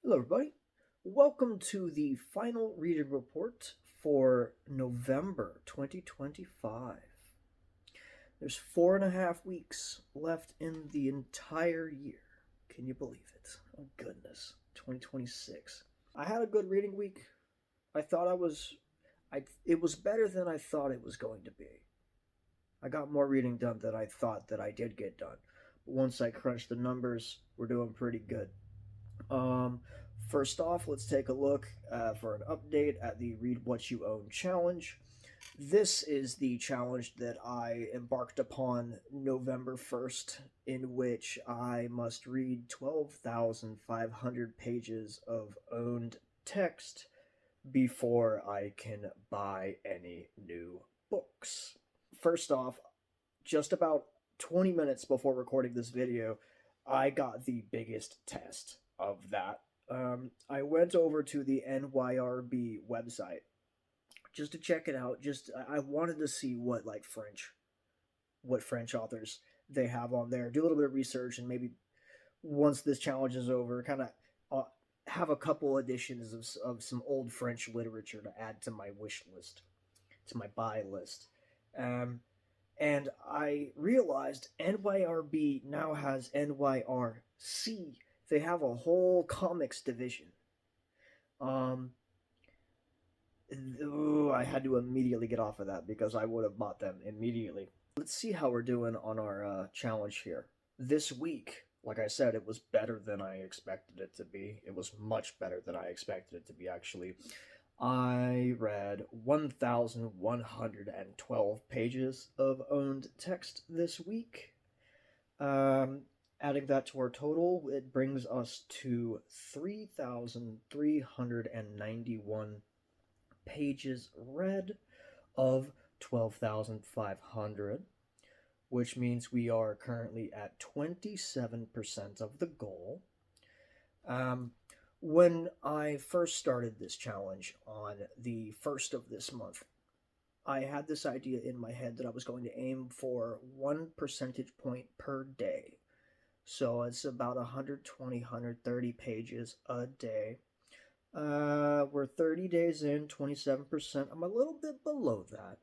Hello, everybody. Welcome to the final reading report for November 2025. There's 4.5 weeks left in the entire year. Can you believe it? Oh, goodness. 2026. I had a good reading week. It was better than I thought it was going to be. I got more reading done than I thought that I did get done. But once I crunched the numbers, we're doing pretty good. Um, First off, let's take a look for an update at the Read What You Own challenge. This is the challenge that I embarked upon November 1st, in which I must read 12,500 pages of owned text before I can buy any new books. First off, just about 20 minutes before recording this video, I got the biggest test of that. I went over to the NYRB website just to check it out. I wanted to see what French authors they have on there. Do a little bit of research, and maybe once this challenge is over, kind of have a couple editions of some old French literature to add to my wish list, to my buy list. Um, and I realized NYRB now has NYRC. They have a whole comics division. Um, I had to immediately get off of that because I would have bought them immediately. Let's see how we're doing on our challenge here. This week, like I said, it was better than I expected it to be. It was much better than I expected it to be, actually. I read 1,112 pages of owned text this week. Adding that to our total, it brings us to 3,391 pages read of 12,500, which means we are currently at 27% of the goal. When I first started this challenge on the 1st of this month, I had this idea in my head that I was going to aim for 1 percentage point per day. So it's about 120, 130 pages a day. We're 30 days in, 27%. I'm a little bit below that,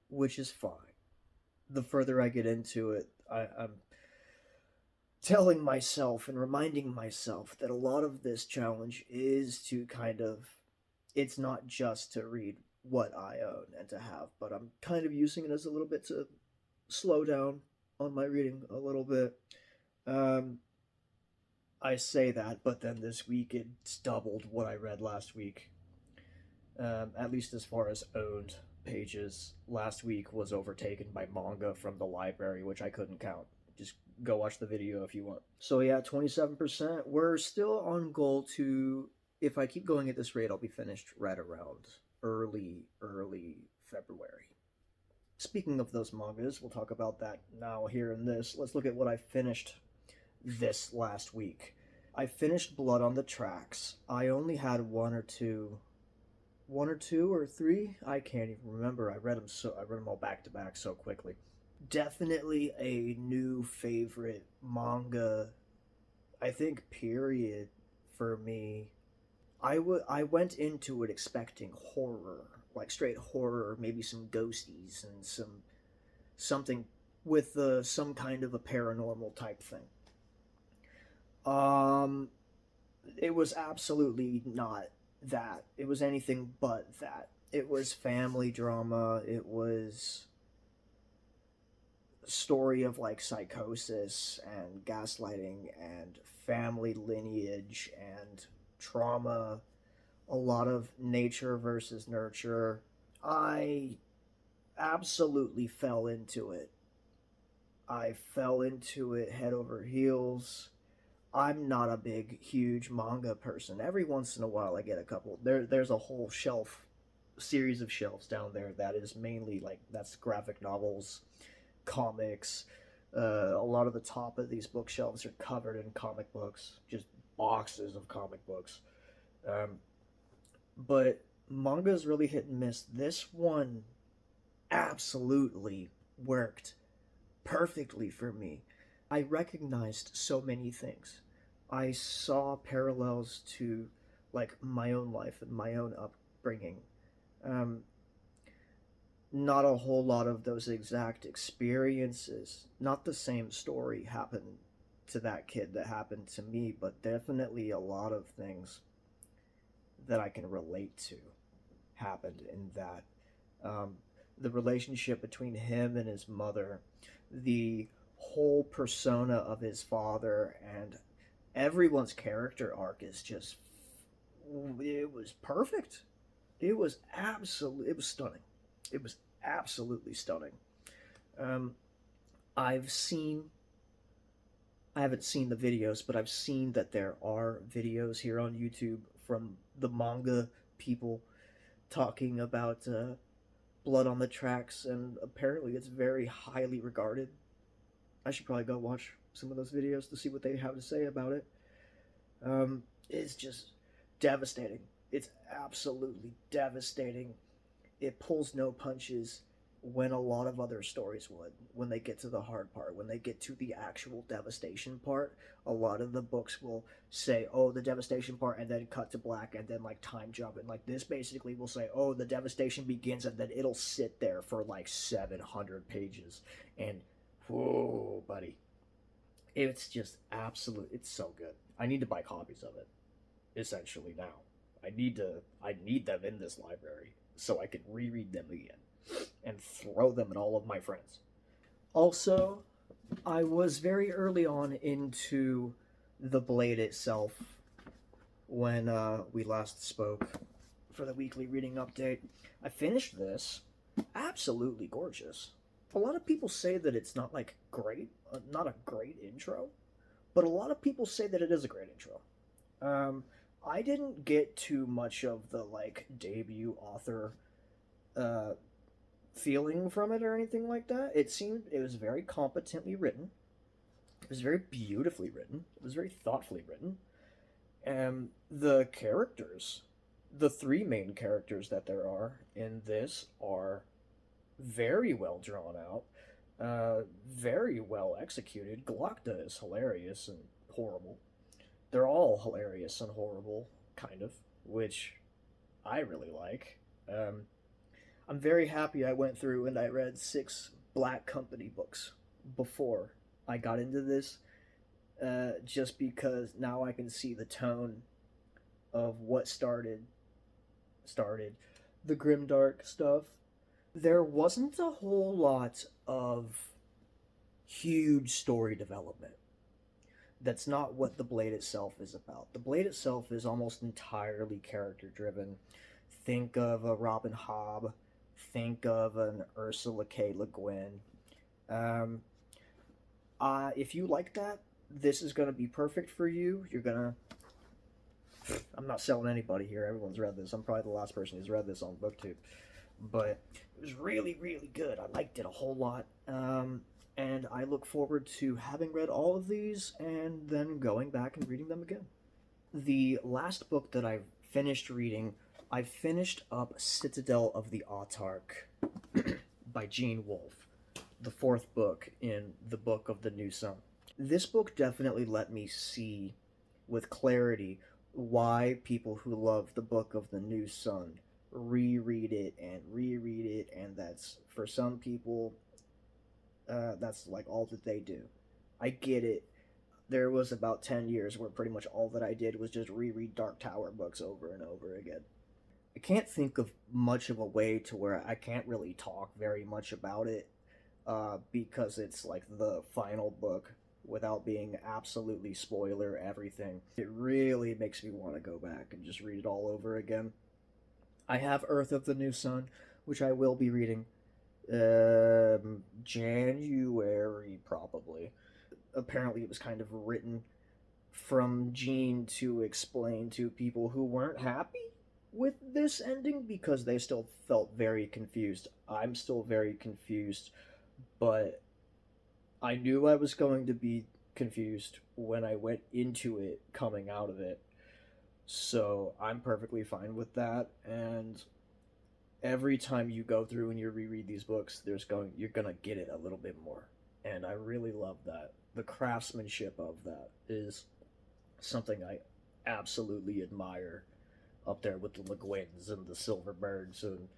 which is fine. The further I get into it, I'm telling myself and reminding myself that a lot of this challenge is to it's not just to read what I own and to have, but I'm kind of using it as a little bit to slow down on my reading a little bit. I say that, but then this week it's doubled what I read last week. At least as far as owned pages. Last week was overtaken by manga from the library, which I couldn't count. Just go watch the video if you want. So yeah, 27%. We're still on goal to, if I keep going at this rate, I'll be finished right around early February. Speaking of those mangas, we'll talk about that now here in this. Let's look at what I finished this last week. I finished Blood on the Tracks. I only had one or two or three. I can't even remember. I read them all back to back so quickly. Definitely a new favorite manga, I think, period, for me. I went into it expecting horror, like straight horror, maybe some ghosties and something with some kind of a paranormal type thing. Um, it was absolutely not that. It was anything but that. It was family drama. It was a story of like psychosis and gaslighting and family lineage and trauma, a lot of nature versus nurture. I absolutely fell into it. I fell into it head over heels. I'm not a big, huge manga person. Every once in a while, I get a couple. There's a whole series of shelves down there that is mainly that's graphic novels, comics. A lot of the top of these bookshelves are covered in comic books, just boxes of comic books. Um, but manga's really hit and miss. This one absolutely worked perfectly for me. I recognized so many things. I saw parallels to like my own life and my own upbringing. Um, Not a whole lot of those exact experiences, not the same story happened to that kid that happened to me, but definitely a lot of things that I can relate to happened in that. Um, the relationship between him and his mother, the whole persona of his father, and everyone's character arc is just, it was perfect. It was stunning. It was absolutely stunning. Um, I've seen, I haven't seen the videos, but I've seen that there are videos here on YouTube from the manga people talking about Blood on the Tracks, and apparently it's very highly regarded. I should probably go watch some of those videos to see what they have to say about it. It's just devastating. It's absolutely devastating. It pulls no punches when a lot of other stories would. When they get to the hard part, when they get to the actual devastation part, a lot of the books will say, oh, the devastation part, and then cut to black, and then like time jump. And like this basically will say, oh, the devastation begins, and then it'll sit there for like 700 pages. And whoa, buddy. It's just absolute. It's so good. I need to buy copies of it, essentially, now. I need them in this library so I can reread them again and throw them at all of my friends. Also, I was very early on into the Blade itself when we last spoke for the weekly reading update. I finished this. Absolutely gorgeous. A lot of people say that it's not like great, not a great intro, but a lot of people say that it is a great intro. I didn't get too much of the like debut author uh, feeling from it or anything like that. It seemed it was very competently written. It was very beautifully written. It was very thoughtfully written. And the characters, the three main characters that there are in this, are very well drawn out, very well executed. Glocta is hilarious and horrible. They're all hilarious and horrible, kind of, which I really like. Um, I'm very happy I went through and I read 6 Black Company books before I got into this, just because now I can see the tone of what started the grimdark stuff. There wasn't a whole lot of huge story development. That's not what the Blade itself is about. The Blade itself is almost entirely character driven. Think of a Robin Hobb. Think of an Ursula K. Le Guin. Um, if you like that, this is going to be perfect for you. You're going to... I'm not selling anybody here. Everyone's read this. I'm probably the last person who's read this on BookTube. But it was really, really good. I liked it a whole lot. And I look forward to having read all of these and then going back and reading them again. The last book that I finished reading, I finished up Citadel of the Autarch by Wolfe, the 4th book in the Book of the New Sun. This book definitely let me see with clarity why people who love the Book of the New Sun reread it, and that's, for some people, that's like all that they do. I get it. There was about 10 years where pretty much all that I did was just reread Dark Tower books over and over again. I can't think of much of a way to where I can't really talk very much about it, because it's like the final book without being absolutely spoiler everything. It really makes me want to go back and just read it all over again. I have Earth of the New Sun, which I will be reading January, probably. Apparently it was kind of written from Gene to explain to people who weren't happy with this ending because they still felt very confused. I'm still very confused, but I knew I was going to be confused when I went into it coming out of it. So I'm perfectly fine with that, and every time you go through and you reread these books, you're gonna get it a little bit more, and I really love that. The craftsmanship of that is something I absolutely admire, up there with the Le Guins and the Silverbergs, and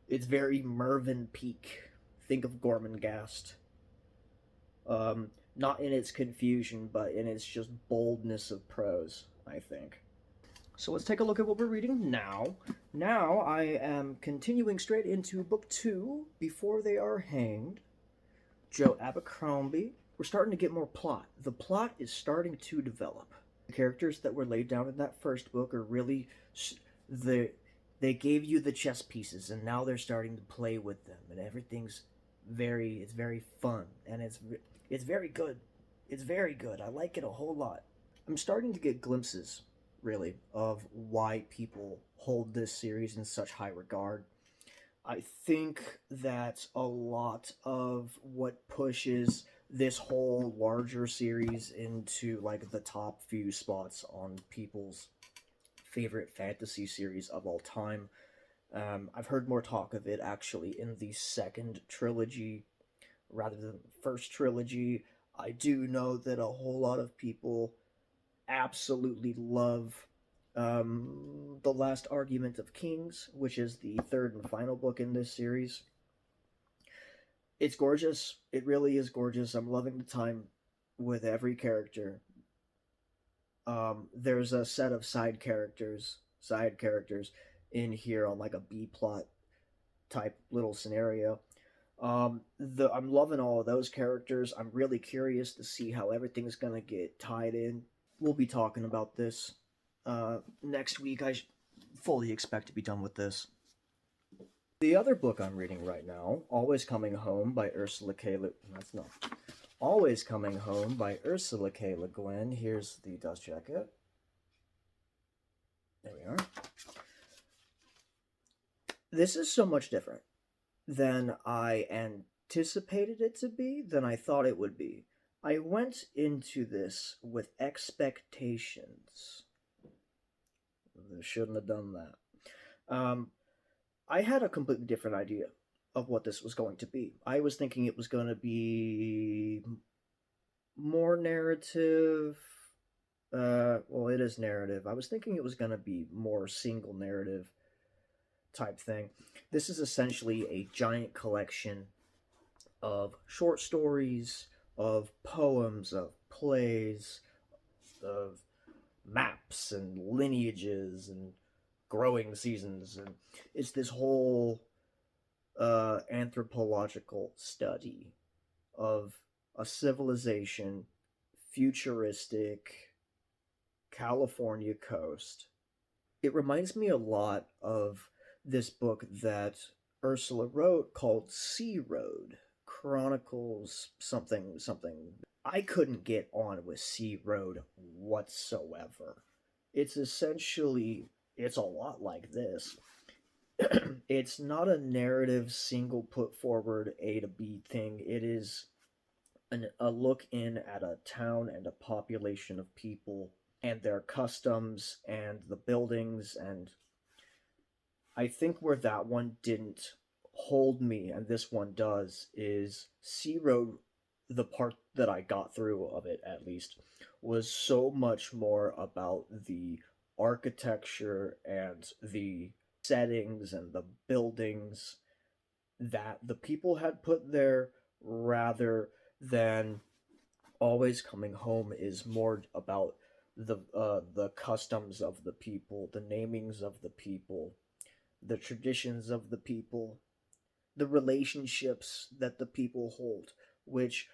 it's very Mervyn Peak. Think of Gormenghast. Not in its confusion, but in its just boldness of prose, I think. So let's take a look at what we're reading now. Now I am continuing straight into book 2, Before They Are Hanged. Joe Abercrombie. We're starting to get more plot. The plot is starting to develop. The characters that were laid down in that first book are really they gave you the chess pieces, and now they're starting to play with them, and everything's it's very fun, and it's very good. It's very good. I like it a whole lot. I'm starting to get glimpses, really, of why people hold this series in such high regard. I think that a lot of what pushes this whole larger series into like the top few spots on people's favorite fantasy series of all time. I've heard more talk of it actually in the second trilogy rather than the first trilogy. I do know that a whole lot of people absolutely love The Last Argument of Kings, which is the third and final book in this series. It's gorgeous. It really is gorgeous. I'm loving the time with every character. There's a set of side characters in here on like a B plot type little scenario. I'm loving all of those characters. I'm really curious to see how everything's gonna get tied in. We'll be talking about this next week. I fully expect to be done with this. The other book I'm reading right now, Always Coming Home by Ursula K. That's not. Always Coming Home by Ursula K. Le Guin. Here's the dust jacket. There we are. This is so much different than I anticipated it to be, than I thought it would be. I went into this with expectations. I shouldn't have done that. I had a completely different idea of what this was going to be. I was thinking it was going to be more narrative. Well, it is narrative. I was thinking it was going to be more single narrative type thing. This is essentially a giant collection of short stories, of poems, of plays, of maps and lineages and growing seasons, and it's this whole anthropological study of a civilization, futuristic California coast. It reminds me a lot of this book that Ursula wrote called Searoad, Chronicles something something. I couldn't get on with Searoad whatsoever. It's a lot like this. It's not a narrative single put forward A to B thing. It is a look in at a town and a population of people and their customs and the buildings, and I think where that one didn't hold me and this one does is Searoad. The part that I got through of it, at least, was so much more about the architecture and the settings and the buildings that the people had put there, rather than Always Coming Home is more about the customs of the people, the namings of the people, the traditions of the people, the relationships that the people hold, which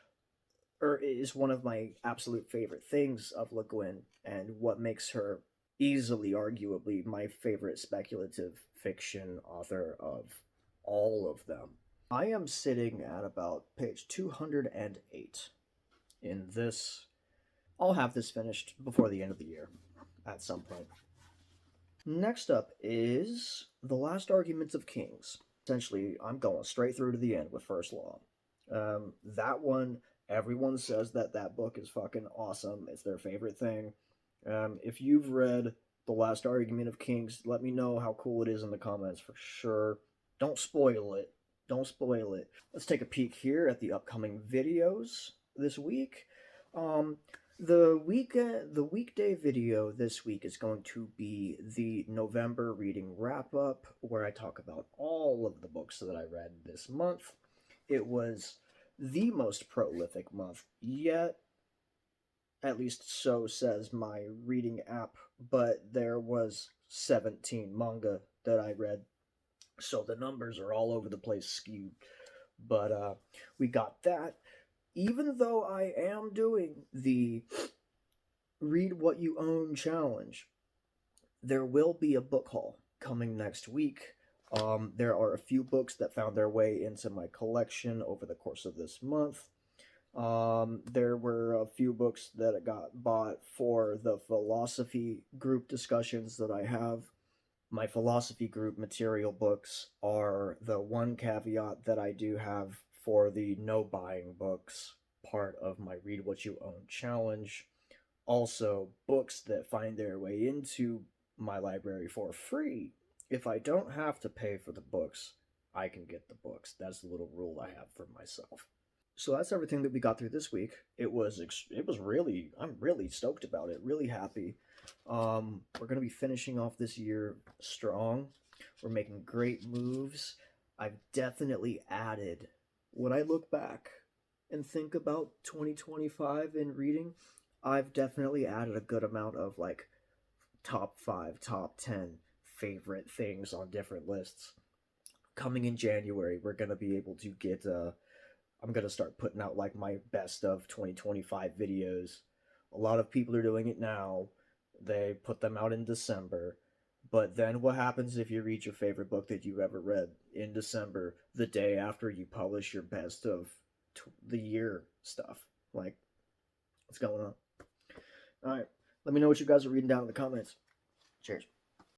is one of my absolute favorite things of Le Guin, and what makes her easily, arguably, my favorite speculative fiction author of all of them. I am sitting at about page 208 in this. I'll have this finished before the end of the year, at some point. Next up is The Last Argument of Kings. Essentially, I'm going straight through to the end with First Law. That one, everyone says that book is fucking awesome. It's their favorite thing. If you've read The Last Argument of Kings, let me know how cool it is in the comments for sure. Don't spoil it. Don't spoil it. Let's take a peek here at the upcoming videos this week. The weekday video this week is going to be the November reading wrap up, where I talk about all of the books that I read this month. It was the most prolific month yet, at least so says my reading app, but there was 17 manga that I read, so the numbers are all over the place skewed. But we got that. Even though I am doing the Read What You Own challenge, there will be a book haul coming next week. There are a few books that found their way into my collection over the course of this month. There were a few books that got bought for the philosophy group discussions that I have. My philosophy group material books are the one caveat that I do have for the no buying books part of my Read What You Own challenge. Also, books that find their way into my library for free. If I don't have to pay for the books, I can get the books. That's the little rule I have for myself. So that's everything that we got through this week. It was really, I'm really stoked about it. Really happy. We're gonna be finishing off this year strong. We're making great moves. I've definitely added, when I look back and think about 2025 in reading, I've definitely added a good amount of like top 5, top 10 favorite things on different lists. Coming in January, we're going to be able to get I'm going to start putting out like my best of 2025 videos. A lot of people are doing it now. They put them out in December. But then what happens if you read your favorite book that you ever read in December, the day after you publish your best of the year stuff? Like, what's going on? All right. Let me know what you guys are reading down in the comments. Cheers.